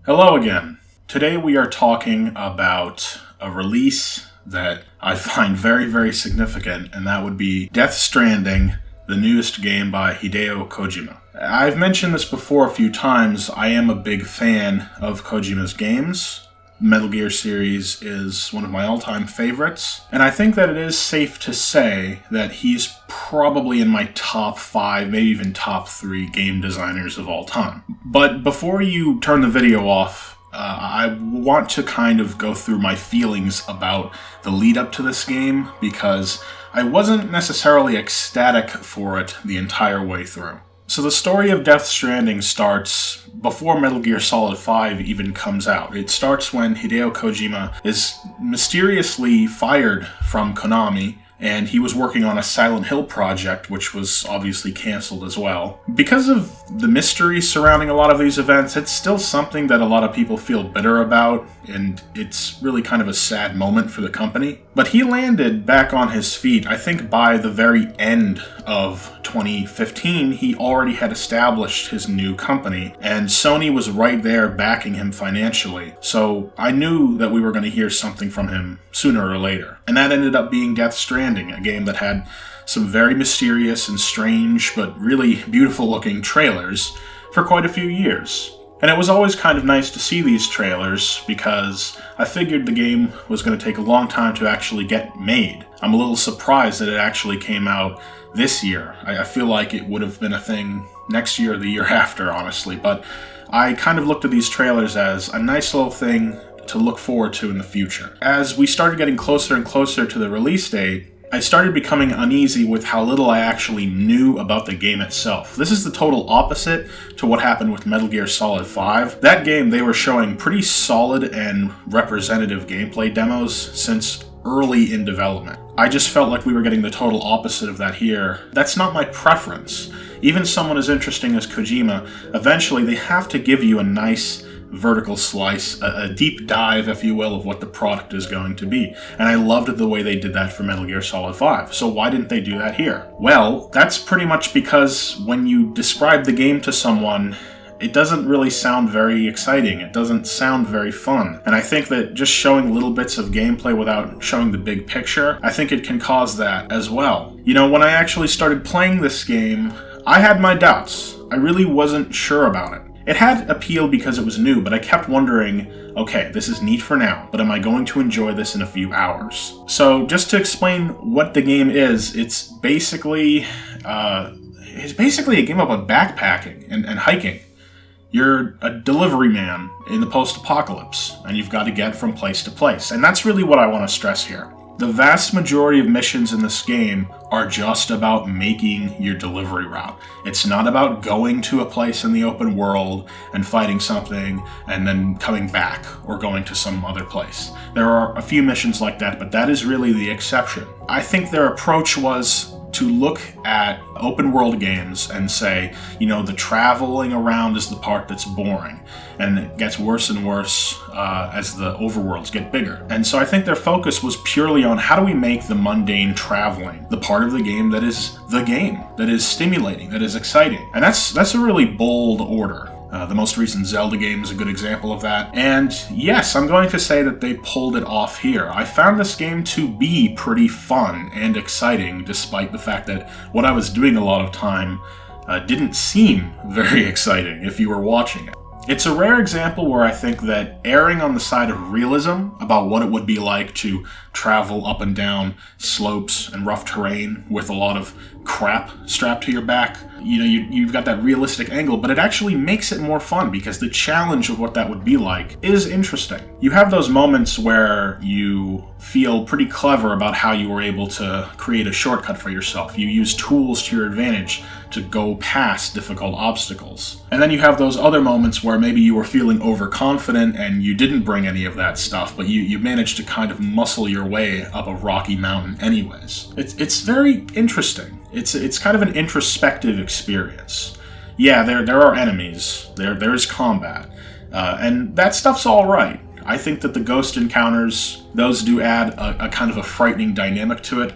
Hello again. Today we are talking about a release that I find very, very significant, and that would be Death Stranding, the newest game by Hideo Kojima. I've mentioned this before a few times. I am a big fan of Kojima's games. Metal Gear series is one of my all-time favorites, and I think that it is safe to say that he's probably in my top 5, maybe even top 3 game designers of all time. But before you turn the video off, I want to kind of go through my feelings about the lead up to this game, because I wasn't necessarily ecstatic for it the entire way through. So the story of Death Stranding starts before Metal Gear Solid 5 even comes out. It starts when Hideo Kojima is mysteriously fired from Konami, and he was working on a Silent Hill project, which was obviously canceled as well. Because of the mystery surrounding a lot of these events, it's still something that a lot of people feel bitter about, and it's really kind of a sad moment for the company. But he landed back on his feet. I think by the very end of 2015, he already had established his new company, and Sony was right there backing him financially. So I knew that we were going to hear something from him sooner or later. And that ended up being Death Stranding, a game that had some very mysterious and strange, but really beautiful looking trailers for quite a few years. And it was always kind of nice to see these trailers, because I figured the game was going to take a long time to actually get made. I'm a little surprised that it actually came out this year. I feel like it would have been a thing next year or the year after, honestly. But I kind of looked at these trailers as a nice little thing to look forward to in the future. As we started getting closer and closer to the release date, I started becoming uneasy with how little I actually knew about the game itself. This is the total opposite to what happened with Metal Gear Solid 5. That game, they were showing pretty solid and representative gameplay demos since early in development. I just felt like we were getting the total opposite of that here. That's not my preference. Even someone as interesting as Kojima, eventually they have to give you a nice vertical slice, a deep dive, if you will, of what the product is going to be. And I loved the way they did that for Metal Gear Solid 5. So why didn't they do that here? Well, that's pretty much because when you describe the game to someone, it doesn't really sound very exciting. It doesn't sound very fun. And I think that just showing little bits of gameplay without showing the big picture, I think it can cause that as well. You know, when I actually started playing this game, I had my doubts. I really wasn't sure about it. It had appeal because it was new, but I kept wondering, okay, this is neat for now, but am I going to enjoy this in a few hours? So just to explain what the game is, it's basically a game about backpacking and hiking. You're a delivery man in the post-apocalypse, and you've got to get from place to place. And that's really what I want to stress here. The vast majority of missions in this game are just about making your delivery route. It's not about going to a place in the open world and fighting something and then coming back or going to some other place. There are a few missions like that, but that is really the exception. I think their approach was to look at open world games and say, you know, the traveling around is the part that's boring, and it gets worse and worse as the overworlds get bigger. And so I think their focus was purely on how do we make the mundane traveling the part of the game that is stimulating, that is exciting. And that's a really bold order. The most recent Zelda game is a good example of that. And yes, I'm going to say that they pulled it off here. I found this game to be pretty fun and exciting, despite the fact that what I was doing a lot of time didn't seem very exciting if you were watching it. It's a rare example where I think that erring on the side of realism about what it would be like to travel up and down slopes and rough terrain with a lot of crap strapped to your back, you know, you've got that realistic angle, but it actually makes it more fun because the challenge of what that would be like is interesting. You have those moments where you feel pretty clever about how you were able to create a shortcut for yourself. You use tools to your advantage to go past difficult obstacles. And then you have those other moments where maybe you were feeling overconfident and you didn't bring any of that stuff, but you managed to kind of muscle your way up a rocky mountain anyways. It's very interesting. It's kind of an introspective experience. Yeah, there are enemies. There is combat. And that stuff's all right. I think that the ghost encounters, those do add a kind of a frightening dynamic to it.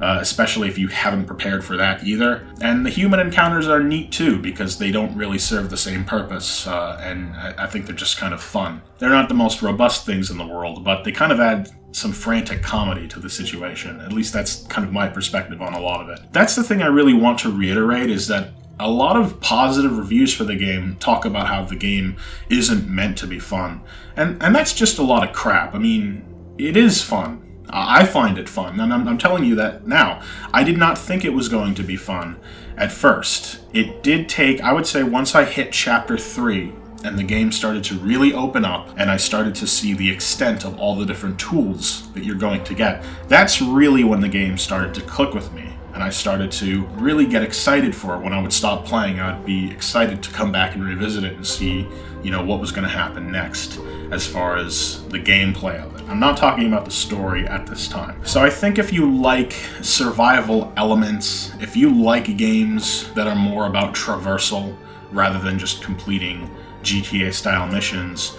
especially if you haven't prepared for that either. And the human encounters are neat too, because they don't really serve the same purpose, and I think they're just kind of fun. They're not the most robust things in the world, but they kind of add some frantic comedy to the situation. At least that's kind of my perspective on a lot of it. That's the thing I really want to reiterate, is that a lot of positive reviews for the game talk about how the game isn't meant to be fun. And that's just a lot of crap. I mean, it is fun. I find it fun, and I'm telling you that now. I did not think it was going to be fun at first. It did take, I would say, once I hit Chapter 3, and the game started to really open up, and I started to see the extent of all the different tools that you're going to get, that's really when the game started to click with me. And I started to really get excited for it. When I would stop playing, I'd be excited to come back and revisit it and see, what was going to happen next as far as the gameplay of it. I'm not talking about the story at this time. So I think if you like survival elements, if you like games that are more about traversal rather than just completing GTA-style missions,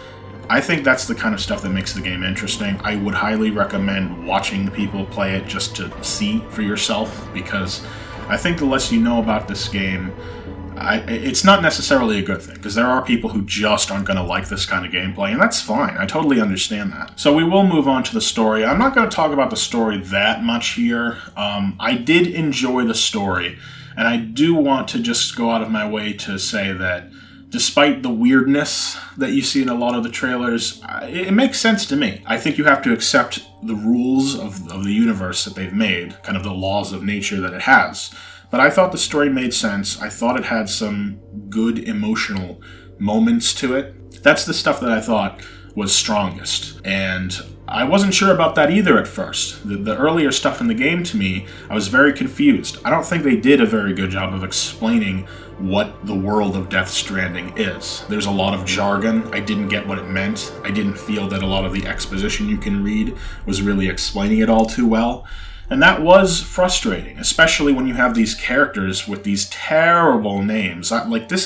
I think that's the kind of stuff that makes the game interesting. I would highly recommend watching people play it just to see for yourself, because I think the less you know about this game, it's not necessarily a good thing, because there are people who just aren't going to like this kind of gameplay, and that's fine. I totally understand that. So we will move on to the story. I'm not going to talk about the story that much here. I did enjoy the story, and I do want to just go out of my way to say that despite the weirdness that you see in a lot of the trailers, it makes sense to me. I think you have to accept the rules of the universe that they've made, kind of the laws of nature that it has. But I thought the story made sense. I thought it had some good emotional moments to it. That's the stuff that I thought was strongest. And I wasn't sure about that either at first. The earlier stuff in the game, to me, I was very confused. I don't think they did a very good job of explaining what the world of Death Stranding is. There's a lot of jargon. I didn't get what it meant. I didn't feel that a lot of the exposition you can read was really explaining it all too well. And that was frustrating, especially when you have these characters with these terrible names. This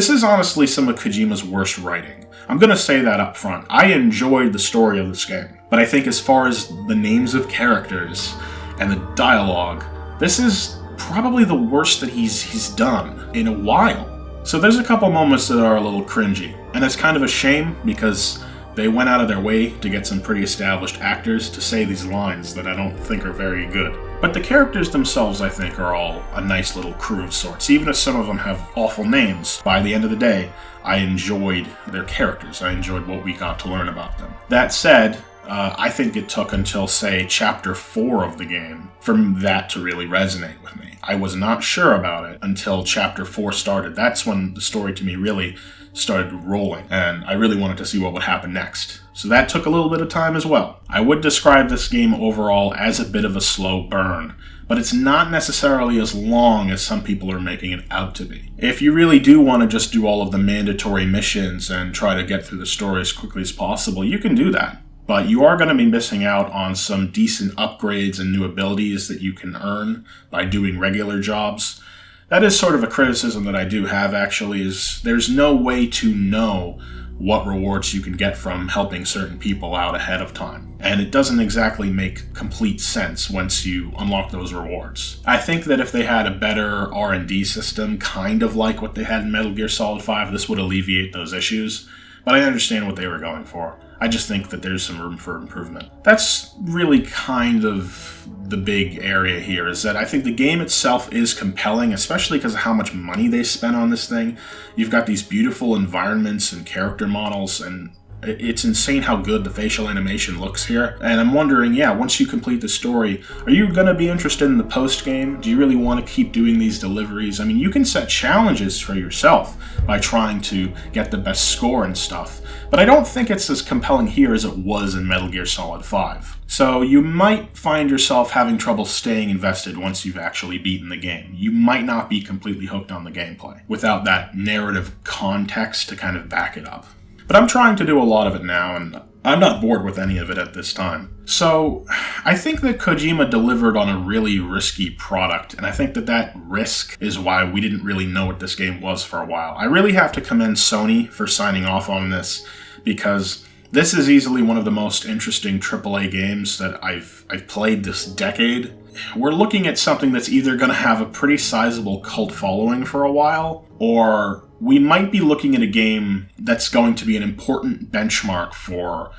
is honestly some of Kojima's worst writing. I'm going to say that up front. I enjoyed the story of this game, but I think as far as the names of characters and the dialogue, this is probably the worst that he's done in a while. So there's a couple moments that are a little cringy, and it's kind of a shame because they went out of their way to get some pretty established actors to say these lines that I don't think are very good. But the characters themselves, I think, are all a nice little crew of sorts. Even if some of them have awful names, by the end of the day, I enjoyed their characters. I enjoyed what we got to learn about them. That said, I think it took until, say, Chapter 4 of the game for that to really resonate with me. I was not sure about it until Chapter 4 started. That's when the story to me really started rolling, and I really wanted to see what would happen next. So that took a little bit of time as well. I would describe this game overall as a bit of a slow burn, but it's not necessarily as long as some people are making it out to be. If you really do want to just do all of the mandatory missions and try to get through the story as quickly as possible, you can do that. But you are going to be missing out on some decent upgrades and new abilities that you can earn by doing regular jobs. That is sort of a criticism that I do have, actually, is there's no way to know what rewards you can get from helping certain people out ahead of time. And it doesn't exactly make complete sense once you unlock those rewards. I think that if they had a better R&D system, kind of like what they had in Metal Gear Solid 5, this would alleviate those issues. But I understand what they were going for. I just think that there's some room for improvement. That's really kind of the big area here, is that I think the game itself is compelling, especially because of how much money they spent on this thing. You've got these beautiful environments and character models, and it's insane how good the facial animation looks here. And I'm wondering, once you complete the story, are you going to be interested in the post-game? Do you really want to keep doing these deliveries? I mean, you can set challenges for yourself by trying to get the best score and stuff, but I don't think it's as compelling here as it was in Metal Gear Solid 5. So you might find yourself having trouble staying invested once you've actually beaten the game. You might not be completely hooked on the gameplay without that narrative context to kind of back it up. But I'm trying to do a lot of it now, and I'm not bored with any of it at this time. So I think that Kojima delivered on a really risky product, and I think that risk is why we didn't really know what this game was for a while. I really have to commend Sony for signing off on this, because this is easily one of the most interesting AAA games that I've played this decade. we're looking at something that's either going to have a pretty sizable cult following for a while, or we might be looking at a game that's going to be an important benchmark for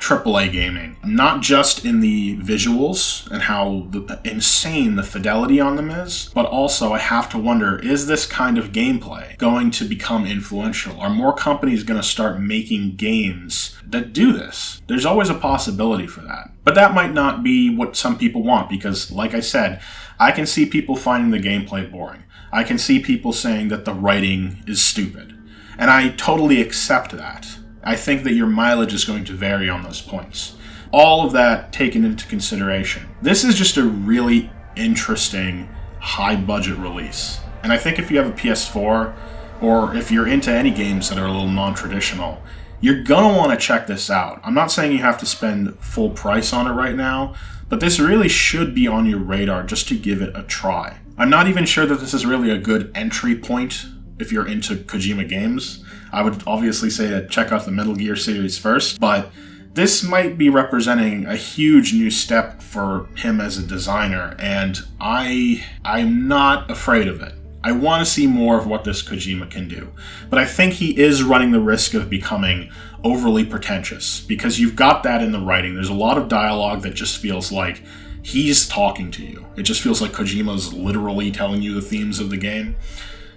AAA gaming, not just in the visuals and how insane the fidelity on them is, but also I have to wonder, is this kind of gameplay going to become influential? Are more companies going to start making games that do this? There's always a possibility for that. But that might not be what some people want, because like I said, I can see people finding the gameplay boring. I can see people saying that the writing is stupid. And I totally accept that. I think that your mileage is going to vary on those points. All of that taken into consideration. This is just a really interesting, high-budget release. And I think if you have a PS4, or if you're into any games that are a little non-traditional, you're going to want to check this out. I'm not saying you have to spend full price on it right now, but this really should be on your radar just to give it a try. I'm not even sure that this is really a good entry point if you're into Kojima games. I would obviously say to check out the Metal Gear series first, but this might be representing a huge new step for him as a designer, and I'm not afraid of it. I want to see more of what this Kojima can do, but I think he is running the risk of becoming overly pretentious, because you've got that in the writing. There's a lot of dialogue that just feels like he's talking to you. It just feels like Kojima's literally telling you the themes of the game.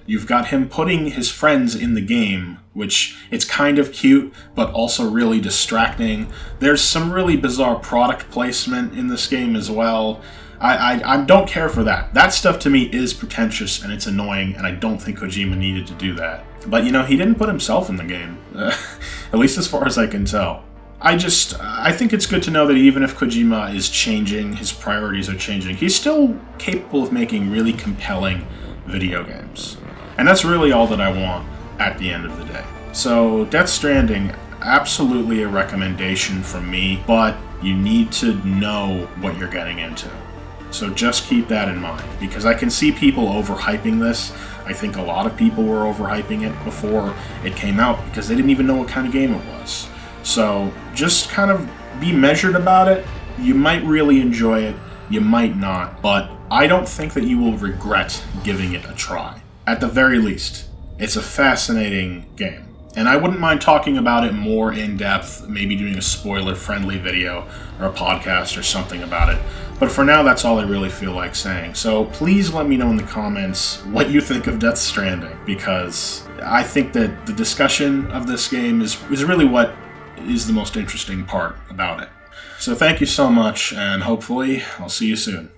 You've got him putting his friends in the game, which it's kind of cute, but also really distracting. There's some really bizarre product placement in this game as well. I don't care for that. That stuff to me is pretentious and it's annoying, and I don't think Kojima needed to do that. But he didn't put himself in the game, at least as far as I can tell. I think it's good to know that even if Kojima is changing, his priorities are changing, he's still capable of making really compelling video games. And that's really all that I want at the end of the day. So, Death Stranding, absolutely a recommendation from me, but you need to know what you're getting into. So just keep that in mind, because I can see people overhyping this. I think a lot of people were overhyping it before it came out because they didn't even know what kind of game it was. So just kind of be measured about it. You might really enjoy it, you might not, but I don't think that you will regret giving it a try. At the very least, it's a fascinating game. And I wouldn't mind talking about it more in depth, maybe doing a spoiler-friendly video or a podcast or something about it. But for now, that's all I really feel like saying. So please let me know in the comments what you think of Death Stranding, because I think that the discussion of this game is really what is the most interesting part about it. So thank you so much, and hopefully I'll see you soon.